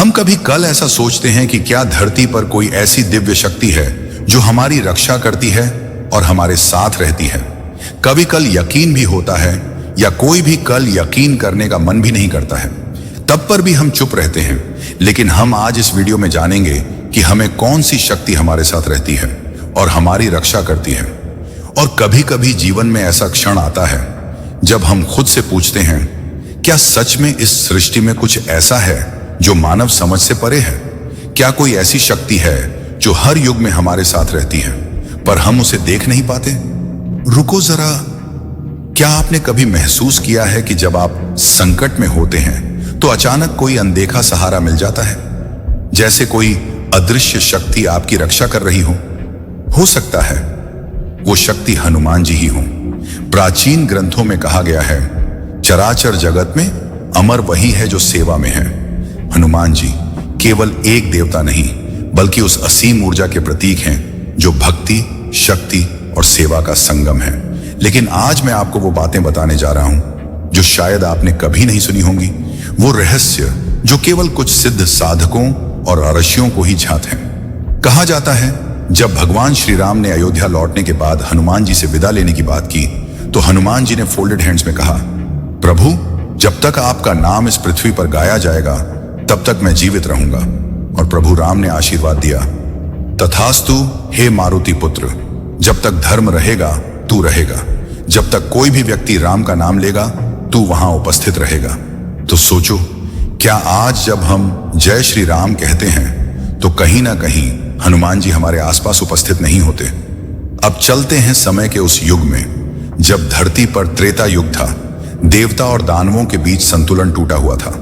हम कभी कल ऐसा सोचते हैं कि क्या धरती पर कोई ऐसी दिव्य शक्ति है जो हमारी रक्षा करती है और हमारे साथ रहती है। कभी कल यकीन भी होता है या कोई भी कल यकीन करने का मन भी नहीं करता है, तब पर भी हम चुप रहते हैं। लेकिन हम आज इस वीडियो में जानेंगे कि हमें कौन सी शक्ति हमारे साथ रहती है और हमारी रक्षा करती है। और कभी कभी जीवन में ऐसा क्षण आता है जब हम खुद से पूछते हैं, क्या सच में इस सृष्टि में कुछ ऐसा है जो मानव समझ से परे है? क्या कोई ऐसी शक्ति है जो हर युग में हमारे साथ रहती है पर हम उसे देख नहीं पाते? रुको जरा, क्या आपने कभी महसूस किया है कि जब आप संकट में होते हैं तो अचानक कोई अनदेखा सहारा मिल जाता है, जैसे कोई अदृश्य शक्ति आपकी रक्षा कर रही हो सकता है वो शक्ति हनुमान जी ही हो। प्राचीन ग्रंथों में कहा गया है, चराचर जगत में अमर वही है जो सेवा में है। हनुमान जी केवल एक देवता नहीं बल्कि उस असीम ऊर्जा के प्रतीक हैं जो भक्ति, शक्ति और सेवा का संगम है। लेकिन आज मैं आपको वो बातें बताने जा रहा हूं जो शायद आपने कभी नहीं सुनी होंगी, वो रहस्य जो केवल कुछ सिद्ध साधकों और ऋषियों को ही ज्ञात है। कहा जाता है जब भगवान श्री राम ने अयोध्या लौटने के बाद हनुमान जी से विदा लेने की बात की तो हनुमान जी ने फोल्डेड हैंड्स में कहा, प्रभु जब तक आपका नाम इस पृथ्वी पर गाया जाएगा तब तक मैं जीवित रहूंगा। और प्रभु राम ने आशीर्वाद दिया, तथास्तु हे मारुति पुत्र, जब तक धर्म रहेगा तू रहेगा, जब तक कोई भी व्यक्ति राम का नाम लेगा तू वहां उपस्थित रहेगा। तो सोचो, क्या आज जब हम जय श्री राम कहते हैं तो कहीं ना कहीं हनुमान जी हमारे आसपास उपस्थित नहीं होते? अब चलते हैं समय के उस युग में जब धरती पर त्रेता युग था। देवता और दानवों के बीच संतुलन टूटा हुआ था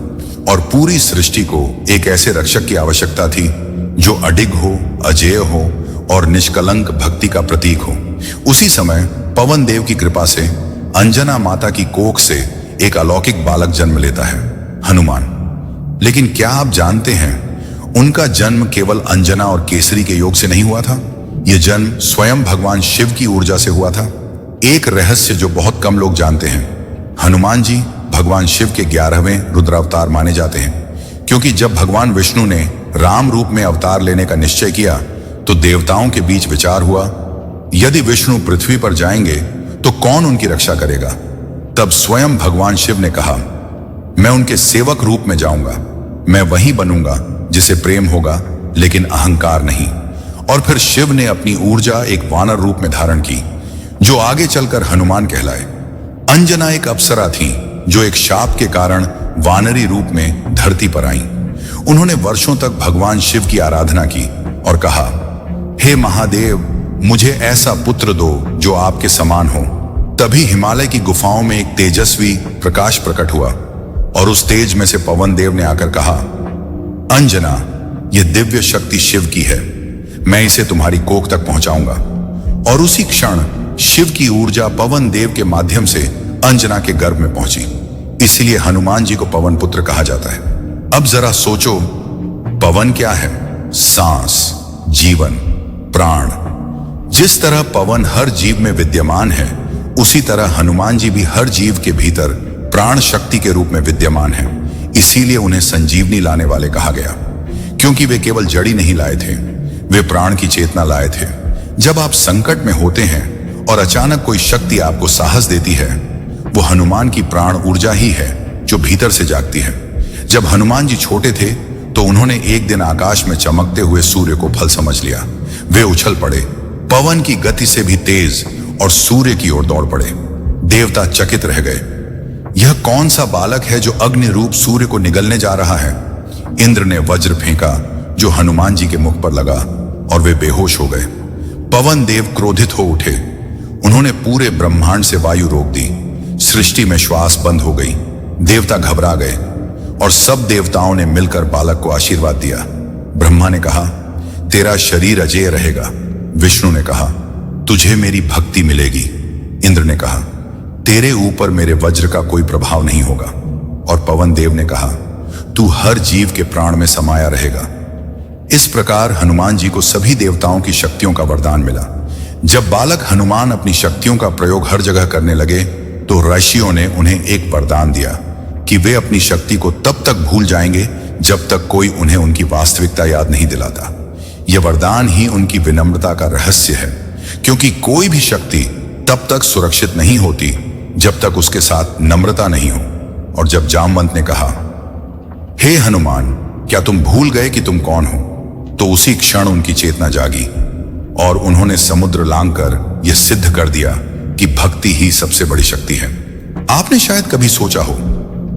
और पूरी सृष्टि को एक ऐसे रक्षक की आवश्यकता थी जो अडिग हो, अजेय हो और निष्कलंक भक्ति का प्रतीक हो। उसी समय पवन देव की कृपा से अंजना माता की कोख से एक अलौकिक बालक जन्म लेता है, हनुमान। लेकिन क्या आप जानते हैं उनका जन्म केवल अंजना और केसरी के योग से नहीं हुआ था। यह जन्म स्वयं भगवान शिव की ऊर्जा से हुआ था। एक रहस्य जो बहुत कम लोग जानते हैं, हनुमान जी भगवान शिव के 11वें रुद्रावतार माने जाते हैं, क्योंकि जब भगवान विष्णु ने राम रूप में अवतार लेने का निश्चय किया तो देवताओं के बीच विचार हुआ, यदि विष्णु पृथ्वी पर जाएंगे तो कौन उनकी रक्षा करेगा? तब स्वयं भगवान शिव ने कहा, मैं उनके सेवक रूप में जाऊंगा, मैं वही बनूंगा जिसे प्रेम होगा लेकिन अहंकार नहीं। और फिर शिव ने अपनी ऊर्जा एक वानर रूप में धारण की जो आगे चलकर हनुमान कहलाए। अंजना एक अप्सरा थी जो एक शाप के कारण वानरी रूप में धरती पर आई। उन्होंने वर्षों तक भगवान शिव की आराधना की और कहा, हे महादेव, मुझे ऐसा पुत्र दो जो आपके समान हो। तभी हिमालय की गुफाओं में एक तेजस्वी प्रकाश प्रकट हुआ और उस तेज में से पवन देव ने आकर कहा, अंजना, यह दिव्य शक्ति शिव की है, मैं इसे तुम्हारी कोख तक पहुंचाऊंगा। और उसी क्षण शिव की ऊर्जा पवन देव के माध्यम से अंजना के गर्भ में पहुंची। इसलिए हनुमान जी को पवन पुत्र कहा जाता है। अब जरा सोचो, पवन क्या है? सांस, जीवन, प्राण। जिस तरह पवन हर जीव में विद्यमान है, उसी तरह हनुमान जी भी हर जीव के भीतर प्राण शक्ति के रूप में विद्यमान है। इसीलिए उन्हें संजीवनी लाने वाले कहा गया, क्योंकि वे केवल जड़ी नहीं लाए थे, वे प्राण की चेतना लाए थे। जब आप संकट में होते हैं और अचानक कोई शक्ति आपको साहस देती है, वो हनुमान की प्राण ऊर्जा ही है जो भीतर से जागती है। जब हनुमान जी छोटे थे तो उन्होंने एक दिन आकाश में चमकते हुए सूर्य को फल समझ लिया। वे उछल पड़े, पवन की गति से भी तेज, और सूर्य की ओर दौड़ पड़े। देवता चकित रह गए, यह कौन सा बालक है जो अग्नि रूप सूर्य को निगलने जा रहा है? इंद्र ने वज्र फेंका जो हनुमान जी के मुख पर लगा और वे बेहोश हो गए। पवन देव क्रोधित हो उठे, उन्होंने पूरे ब्रह्मांड से वायु रोक दी, सृष्टि में श्वास बंद हो गई। देवता घबरा गए और सब देवताओं ने मिलकर बालक को आशीर्वाद दिया। ब्रह्मा ने कहा, तेरा शरीर अजेय रहेगा। विष्णु ने कहा, तुझे मेरी भक्ति मिलेगी। इंद्र ने कहा, तेरे ऊपर मेरे वज्र का कोई प्रभाव नहीं होगा। और पवन देव ने कहा, तू हर जीव के प्राण में समाया रहेगा। इस प्रकार हनुमान जी को सभी देवताओं की शक्तियों का वरदान मिला। जब बालक हनुमान अपनी शक्तियों का प्रयोग हर जगह करने लगे तो ऋषियों ने उन्हें एक वरदान दिया कि वे अपनी शक्ति को तब तक भूल जाएंगे जब तक कोई उन्हें उनकी वास्तविकता याद नहीं दिलाता। यह वरदान ही उनकी विनम्रता का रहस्य है, क्योंकि कोई भी शक्ति तब तक सुरक्षित नहीं होती जब तक उसके साथ नम्रता नहीं हो। और जब जामवंत ने कहा, हे हनुमान, क्या तुम भूल गए कि तुम कौन हो, तो उसी क्षण उनकी चेतना जागी और उन्होंने समुद्र लांघकर यह सिद्ध कर दिया कि भक्ति ही सबसे बड़ी शक्ति है। आपने शायद कभी सोचा हो,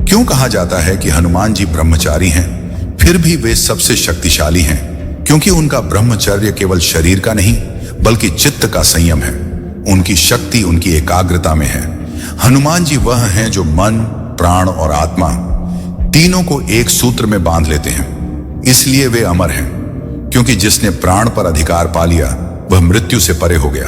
क्यों कहा जाता है कि हनुमान जी ब्रह्मचारी हैं, फिर भी वे सबसे शक्तिशाली हैं? क्योंकि उनका ब्रह्मचर्य केवल शरीर का नहीं बल्कि चित्त का संयम है। उनकी शक्ति उनकी एकाग्रता में है। हनुमान जी वह हैं जो मन, प्राण और आत्मा तीनों को एक सूत्र में बांध लेते हैं। इसलिए वे अमर हैं, क्योंकि जिसने प्राण पर अधिकार पा लिया वह मृत्यु से परे हो गया।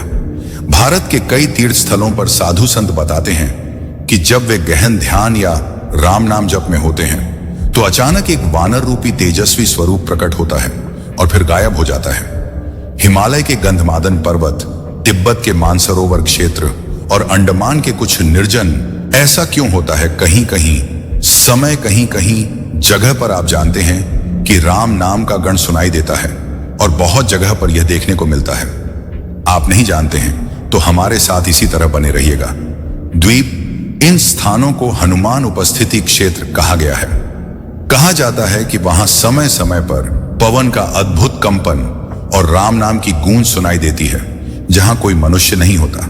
भारत के कई तीर्थ स्थलों पर साधु संत बताते हैं कि जब वे गहन ध्यान या राम नाम जप में होते हैं तो अचानक एक वानर रूपी तेजस्वी स्वरूप प्रकट होता है और फिर गायब हो जाता है। हिमालय के गंधमादन पर्वत, तिब्बत के मानसरोवर क्षेत्र और अंडमान के कुछ निर्जन ऐसा क्यों होता है? कहीं कहीं समय, कहीं कहीं जगह पर आप जानते हैं कि राम नाम का गण सुनाई देता है और बहुत जगह पर यह देखने को मिलता है। आप नहीं जानते हैं तो हमारे साथ इसी तरह बने रहिएगा। द्वीप, इन स्थानों को हनुमान उपस्थिति क्षेत्र कहा गया है। कहा जाता है कि वहां समय समय पर पवन का अद्भुत कंपन और राम नाम की गूंज सुनाई देती है, जहां कोई मनुष्य नहीं होता।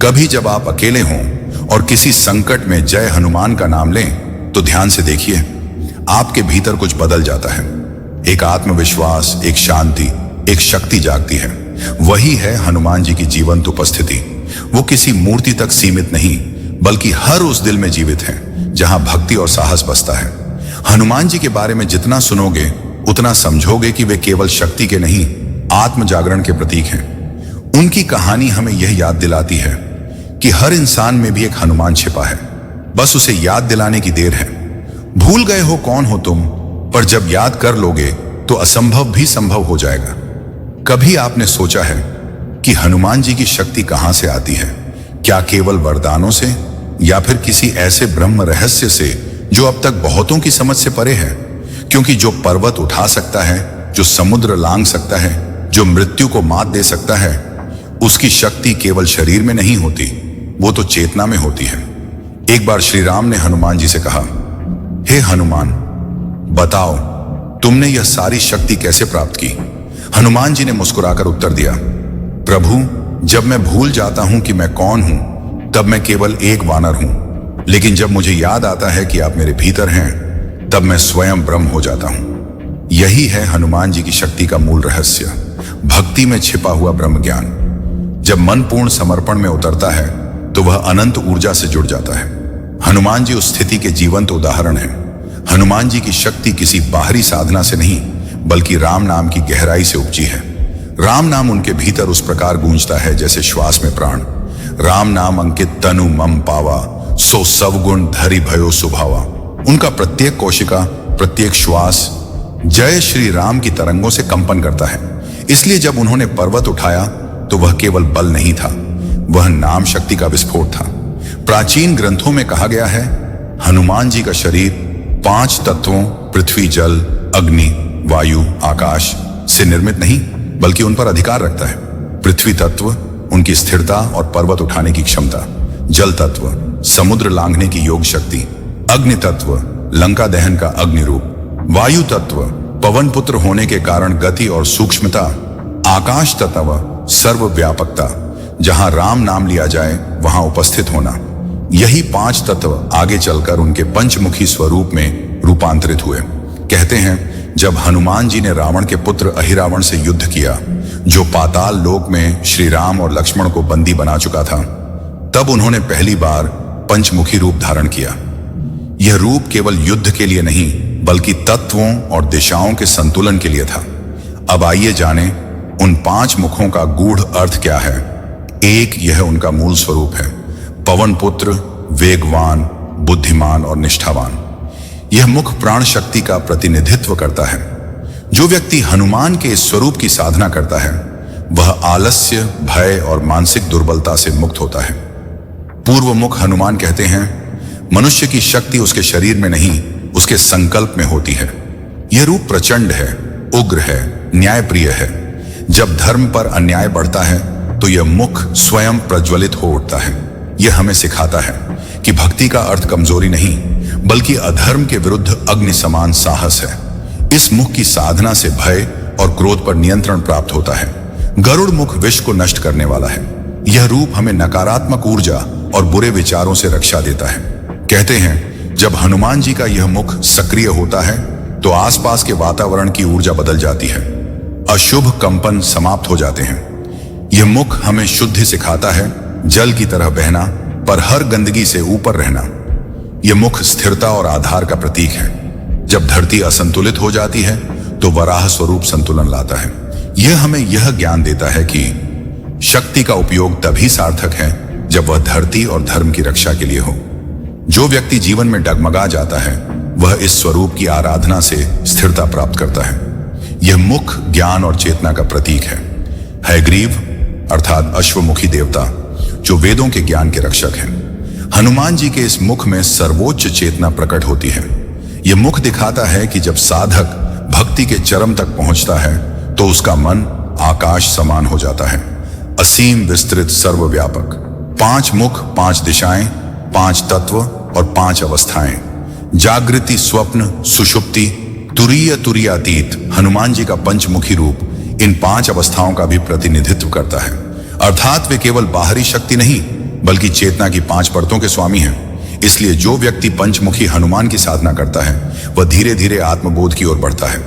कभी जब आप अकेले हों और किसी संकट में जय हनुमान का नाम लें तो ध्यान से देखिए, आपके भीतर कुछ बदल जाता है। एक आत्मविश्वास, एक शांति, एक शक्ति जागती है। वही है हनुमान जी की जीवंत उपस्थिति। वो किसी मूर्ति तक सीमित नहीं बल्कि हर उस दिल में जीवित है जहां भक्ति और साहस बसता है। हनुमान जी के बारे में जितना सुनोगे उतना समझोगे कि वे केवल शक्ति के नहीं, आत्म जागरण के प्रतीक हैं। उनकी कहानी हमें यह याद दिलाती है कि हर इंसान में भी एक हनुमान छिपा है, बस उसे याद दिलाने की देर है। भूल गए हो कौन हो तुम, पर जब याद कर लोगे तो असंभव भी संभव हो जाएगा। कभी आपने सोचा है कि हनुमान जी की शक्ति कहां से आती है? क्या केवल वरदानों से या फिर किसी ऐसे ब्रह्म रहस्य से जो अब तक बहुतों की समझ से परे है? क्योंकि जो पर्वत उठा सकता है, जो समुद्र लांघ सकता है, जो मृत्यु को मात दे सकता है, उसकी शक्ति केवल शरीर में नहीं होती, वो तो चेतना में होती है। एक बार श्री राम ने हनुमान जी से कहा, हे हनुमान, बताओ तुमने यह सारी शक्ति कैसे प्राप्त की? हनुमान जी ने मुस्कुराकर उत्तर दिया, प्रभु, जब मैं भूल जाता हूं कि मैं कौन हूं तब मैं केवल एक वानर हूं, लेकिन जब मुझे याद आता है कि आप मेरे भीतर हैं तब मैं स्वयं ब्रह्म हो जाता हूं। यही है हनुमान जी की शक्ति का मूल रहस्य, भक्ति में छिपा हुआ ब्रह्म ज्ञान। जब मन पूर्ण समर्पण में उतरता है तो वह अनंत ऊर्जा से जुड़ जाता है। हनुमान जी उस स्थिति के जीवंत उदाहरण हैं। हनुमान जी की शक्ति किसी बाहरी साधना से नहीं बल्कि राम नाम की गहराई से उपजी है। राम नाम उनके भीतर उस प्रकार गूंजता है जैसे श्वास में प्राण। राम नाम अंकित तनु मम पावा, सो सवगुण धरि भयो सुभावा। उनका प्रत्येक कोशिका, प्रत्येक श्वास जय श्री राम की तरंगों से कंपन करता है। इसलिए जब उन्होंने पर्वत उठाया तो वह केवल बल नहीं था, वह नाम शक्ति का विस्फोट था। प्राचीन ग्रंथों में कहा गया है, हनुमान जी का शरीर 5 तत्वों पृथ्वी, जल, अग्नि, वायु, आकाश से निर्मित नहीं बल्कि उन पर अधिकार रखता है। पृथ्वी तत्व उनकी स्थिरता और पर्वत उठाने की क्षमता, जल तत्व समुद्र लांघने की योग शक्ति, अग्नि तत्व लंका दहन का अग्नि रूप, वायु तत्व पवन पुत्र होने के कारण गति और सूक्ष्मता, आकाश तत्व सर्वव्यापकता, जहां राम नाम लिया जाए वहां उपस्थित होना। यही 5 तत्व आगे चलकर उनके पंचमुखी स्वरूप में रूपांतरित हुए। कहते हैं जब हनुमान जी ने रावण के पुत्र अहिरावण से युद्ध किया, जो पाताल लोक में श्री राम और लक्ष्मण को बंदी बना चुका था, तब उन्होंने पहली बार पंचमुखी रूप धारण किया। यह रूप केवल युद्ध के लिए नहीं बल्कि तत्वों और दिशाओं के संतुलन के लिए था। अब आइए जानें उन 5 मुखों का गूढ़ अर्थ क्या है। एक, यह उनका मूल स्वरूप है, पवन पुत्र, वेगवान, बुद्धिमान और निष्ठावान। यह मुख प्राण शक्ति का प्रतिनिधित्व करता है। जो व्यक्ति हनुमान के इस स्वरूप की साधना करता है वह आलस्य, भय और मानसिक दुर्बलता से मुक्त होता है। पूर्व मुख हनुमान कहते हैं, मनुष्य की शक्ति उसके शरीर में नहीं उसके संकल्प में होती है। यह रूप प्रचंड है, उग्र है, न्यायप्रिय है। जब धर्म पर अन्याय बढ़ता है तो यह मुख स्वयं प्रज्वलित हो उठता है। यह हमें सिखाता है कि भक्ति का अर्थ कमजोरी नहीं, बल्कि अधर्म के विरुद्ध अग्नि समान साहस है। इस मुख की साधना से भय और क्रोध पर नियंत्रण प्राप्त होता है। गरुड़ मुख विष को नष्ट करने वाला है। यह रूप हमें नकारात्मक ऊर्जा और बुरे विचारों से रक्षा देता है। कहते हैं जब हनुमान जी का यह मुख सक्रिय होता है तो आसपास के वातावरण की ऊर्जा बदल जाती है, अशुभ कंपन समाप्त हो जाते हैं। यह मुख हमें शुद्धि सिखाता है, जल की तरह बहना पर हर गंदगी से ऊपर रहना। यह मुख स्थिरता और आधार का प्रतीक है। जब धरती असंतुलित हो जाती है तो वराह स्वरूप संतुलन लाता है। यह हमें यह ज्ञान देता है कि शक्ति का उपयोग तभी सार्थक है जब वह धरती और धर्म की रक्षा के लिए हो। जो व्यक्ति जीवन में डगमगा जाता है वह इस स्वरूप की आराधना से स्थिरता प्राप्त करता है। यह मुख ज्ञान और चेतना का प्रतीक है। हयग्रीव अर्थात अश्वमुखी देवता जो वेदों के ज्ञान के रक्षक हैं। हनुमान जी के इस मुख में सर्वोच्च चेतना प्रकट होती है। यह मुख दिखाता है कि जब साधक भक्ति के चरम तक पहुंचता है तो उसका मन आकाश समान हो जाता है, असीम, विस्तृत, सर्वव्यापक। 5 मुख, 5 दिशाएं, 5 तत्व और 5 अवस्थाएं, जागृति, स्वप्न, सुषुप्ति, तुरीय, तुरीयातीत। हनुमान जी का पंचमुखी रूप इन 5 अवस्थाओं का भी प्रतिनिधित्व करता है। अर्थात वे केवल बाहरी शक्ति नहीं बल्कि चेतना की 5 परतों के स्वामी हैं। इसलिए जो व्यक्ति पंचमुखी हनुमान की साधना करता है वह धीरे धीरे आत्मबोध की ओर बढ़ता है।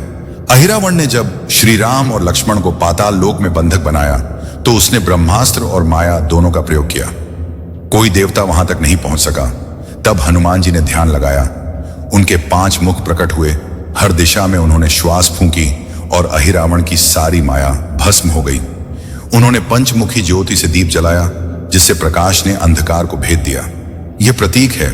अहिरावण ने जब श्री राम और लक्ष्मण को पाताल लोक में बंधक बनाया तो उसने ब्रह्मास्त्र और माया दोनों का प्रयोग किया। कोई देवता वहां तक नहीं पहुंच सका। तब हनुमान जी ने ध्यान लगाया, उनके 5 मुख प्रकट हुए, हर दिशा में उन्होंने श्वास फूंकी और अहिरावण की सारी माया भस्म हो गई। उन्होंने पंचमुखी ज्योति से दीप जलाया जिससे प्रकाश ने अंधकार को भेद दिया। यह प्रतीक है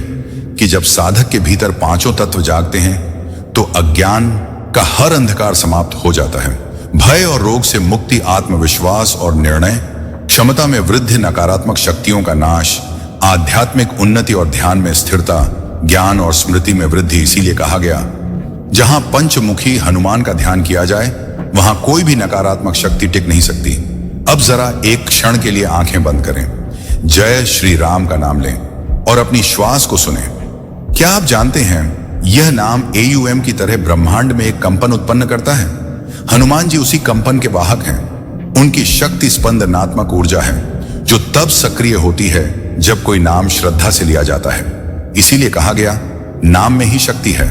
कि जब साधक के भीतर 5 तत्व जागते हैं तो अज्ञान का हर अंधकार समाप्त हो जाता है। भय और रोग से मुक्ति, आत्मविश्वास और निर्णय क्षमता में वृद्धि, नकारात्मक शक्तियों का नाश, आध्यात्मिक उन्नति और ध्यान में स्थिरता, ज्ञान और स्मृति में वृद्धि। इसीलिए कहा गया जहां पंचमुखी हनुमान का ध्यान किया जाए वहां कोई भी नकारात्मक शक्ति टिक नहीं सकती। अब जरा एक क्षण के लिए आंखें बंद करें, जय श्री राम का नाम लें और अपनी श्वास को सुने। क्या आप जानते हैं यह नाम AUM की तरह ब्रह्मांड में एक कंपन उत्पन्न करता है। हनुमान जी उसी कंपन के वाहक हैं। उनकी शक्ति स्पंदनात्मक ऊर्जा है जो तब सक्रिय होती है जब कोई नाम श्रद्धा से लिया जाता है। इसीलिए कहा गया नाम में ही शक्ति है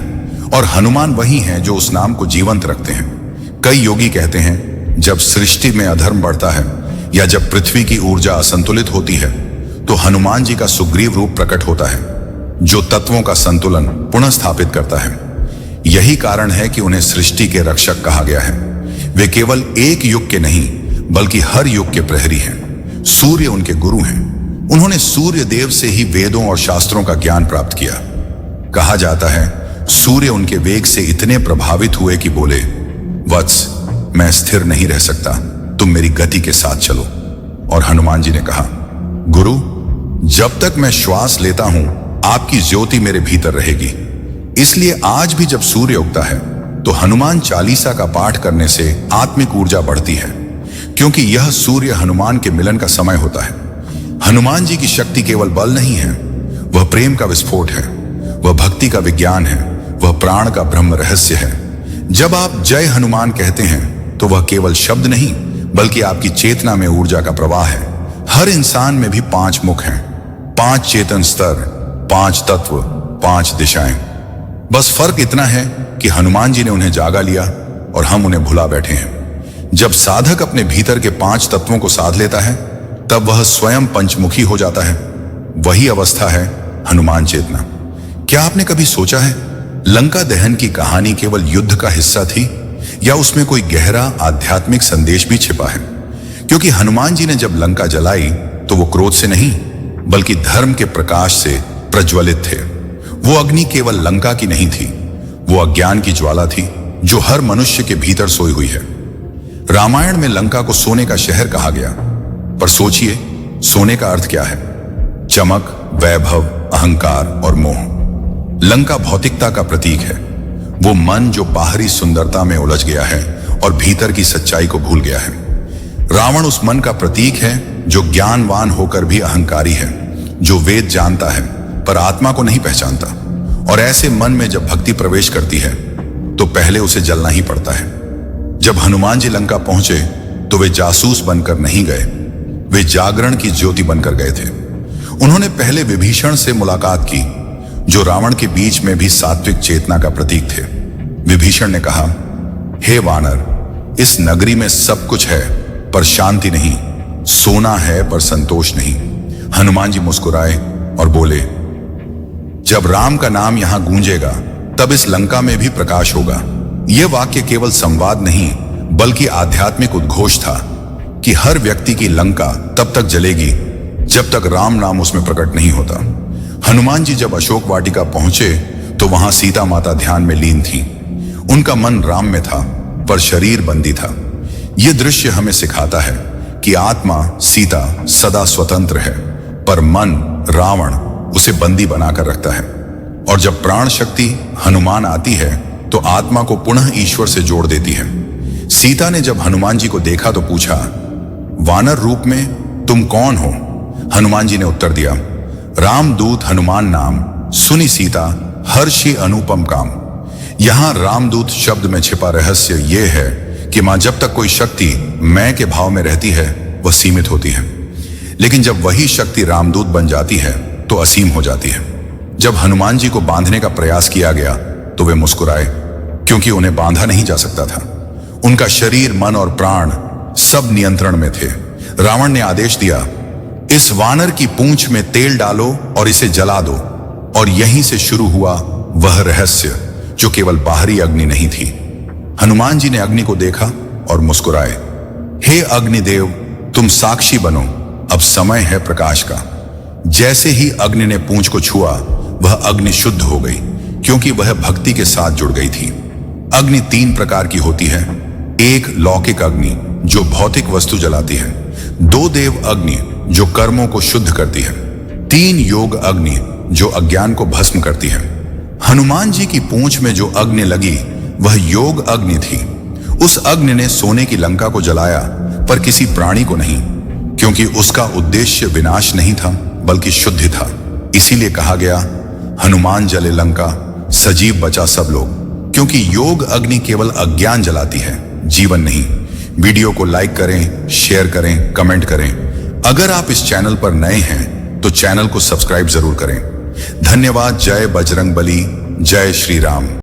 और हनुमान वही हैं जो उस नाम को जीवंत रखते हैं। कई योगी कहते हैं जब सृष्टि में अधर्म बढ़ता है या जब पृथ्वी की ऊर्जा असंतुलित होती है तो हनुमान जी का सुग्रीव रूप प्रकट होता है जो तत्वों का संतुलन पुनः स्थापित करता है। यही कारण है कि उन्हें सृष्टि के रक्षक कहा गया है। वे केवल एक युग के नहीं बल्कि हर युग के प्रहरी हैं। सूर्य उनके गुरु हैं। उन्होंने सूर्य देव से ही वेदों और शास्त्रों का ज्ञान प्राप्त किया। कहा जाता है सूर्य उनके वेग से इतने प्रभावित हुए कि बोले, वत्स मैं स्थिर नहीं रह सकता, तुम मेरी गति के साथ चलो। और हनुमान जी ने कहा, गुरु जब तक मैं श्वास लेता हूं आपकी ज्योति मेरे भीतर रहेगी। इसलिए आज भी जब सूर्य उगता है तो हनुमान चालीसा का पाठ करने से आत्मिक ऊर्जा बढ़ती है, क्योंकि यह सूर्य हनुमान के मिलन का समय होता है। हनुमान जी की शक्ति केवल बल नहीं है, वह प्रेम का विस्फोट है, वह भक्ति का विज्ञान है, वह प्राण का ब्रह्म रहस्य है। जब आप जय हनुमान कहते हैं तो वह केवल शब्द नहीं बल्कि आपकी चेतना में ऊर्जा का प्रवाह है। हर इंसान में भी 5 मुख हैं, 5 चेतन स्तर, 5 तत्व, 5 दिशाएं। बस फर्क इतना है कि हनुमान जी ने उन्हें जागा लिया और हम उन्हें भुला बैठे हैं। जब साधक अपने भीतर के 5 तत्वों को साध लेता है तब वह स्वयं पंचमुखी हो जाता है। वही अवस्था है हनुमान चेतना। क्या आपने कभी सोचा है लंका दहन की कहानी केवल युद्ध का हिस्सा थी या उसमें कोई गहरा आध्यात्मिक संदेश भी छिपा है? क्योंकि हनुमान जी ने जब लंका जलाई तो वो क्रोध से नहीं बल्कि धर्म के प्रकाश से प्रज्वलित थे। वो अग्नि केवल लंका की नहीं थी, वो अज्ञान की ज्वाला थी जो हर मनुष्य के भीतर सोई हुई है। रामायण में लंका को सोने का शहर कहा गया, पर सोचिए सोने का अर्थ क्या है? चमक, वैभव, अहंकार और मोह। लंका भौतिकता का प्रतीक है। वो मन जो बाहरी सुंदरता में उलझ गया है और भीतर की सच्चाई को भूल गया है। रावण उस मन का प्रतीक है जो ज्ञानवान होकर भी अहंकारी है, जो वेद जानता है पर आत्मा को नहीं पहचानता। और ऐसे मन में जब भक्ति प्रवेश करती है तो पहले उसे जलना ही पड़ता है। जब हनुमान जी लंका पहुंचे तो वे जासूस बनकर नहीं गए, वे जागरण की ज्योति बनकर गए थे। उन्होंने पहले विभीषण से मुलाकात की, जो रावण के बीच में भी सात्विक चेतना का प्रतीक थे। विभीषण ने कहा, हे वानर, इस नगरी में सब कुछ है पर शांति नहीं, सोना है पर संतोष नहीं। हनुमान जी मुस्कुराए और बोले, जब राम का नाम यहां गूंजेगा तब इस लंका में भी प्रकाश होगा। यह वाक्य केवल संवाद नहीं बल्कि आध्यात्मिक उद्घोष था कि हर व्यक्ति की लंका तब तक जलेगी जब तक राम नाम उसमें प्रकट नहीं होता। हनुमान जी जब अशोक वाटिका पहुंचे तो वहां सीता माता ध्यान में लीन थी। उनका मन राम में था पर शरीर बंदी था। यह दृश्य हमें सिखाता है कि आत्मा सीता सदा स्वतंत्र है पर मन रावण उसे बंदी बनाकर रखता है। और जब प्राण शक्ति हनुमान आती है तो आत्मा को पुनः ईश्वर से जोड़ देती है। सीता ने जब हनुमान जी को देखा तो पूछा, वानर रूप में तुम कौन हो? हनुमान जी ने उत्तर दिया, रामदूत हनुमान नाम, सुनी सीता हर्षि अनुपम काम। यहां रामदूत शब्द में छिपा रहस्य यह है कि मां जब तक कोई शक्ति मैं के भाव में रहती है वह सीमित होती है, लेकिन जब वही शक्ति रामदूत बन जाती है तो असीम हो जाती है। जब हनुमान जी को बांधने का प्रयास किया गया तो वे मुस्कुराए, क्योंकि उन्हें बांधा नहीं जा सकता था। उनका शरीर, मन और प्राण सब नियंत्रण में थे। रावण ने आदेश दिया, इस वानर की पूंछ में तेल डालो और इसे जला दो। और यहीं से शुरू हुआ वह रहस्य जो केवल बाहरी अग्नि नहीं थी। हनुमान जी ने अग्नि को देखा और मुस्कुराए, हे अग्निदेव, तुम साक्षी बनो, अब समय है प्रकाश का। जैसे ही अग्नि ने पूंछ को छुआ वह अग्नि शुद्ध हो गई, क्योंकि वह भक्ति के साथ जुड़ गई थी। अग्नि 3 प्रकार की होती है। एक लौकिक अग्नि जो भौतिक वस्तु जलाती है, 2 देव अग्नि जो कर्मों को शुद्ध करती है, 3 योग अग्नि जो अज्ञान को भस्म करती है। हनुमान जी की पूंछ में जो अग्नि लगी वह योग अग्नि थी। उस अग्नि ने सोने की लंका को जलाया पर किसी प्राणी को नहीं, क्योंकि उसका उद्देश्य विनाश नहीं था बल्कि शुद्धि था। इसीलिए कहा गया, हनुमान जले लंका, सजीव बचा सब लोग। क्योंकि योग अग्नि केवल अज्ञान जलाती है, जीवन नहीं। वीडियो को लाइक करें, शेयर करें, कमेंट करें। अगर आप इस चैनल पर नए हैं तो चैनल को सब्सक्राइब जरूर करें। धन्यवाद। जय बजरंगबली, जय श्री राम।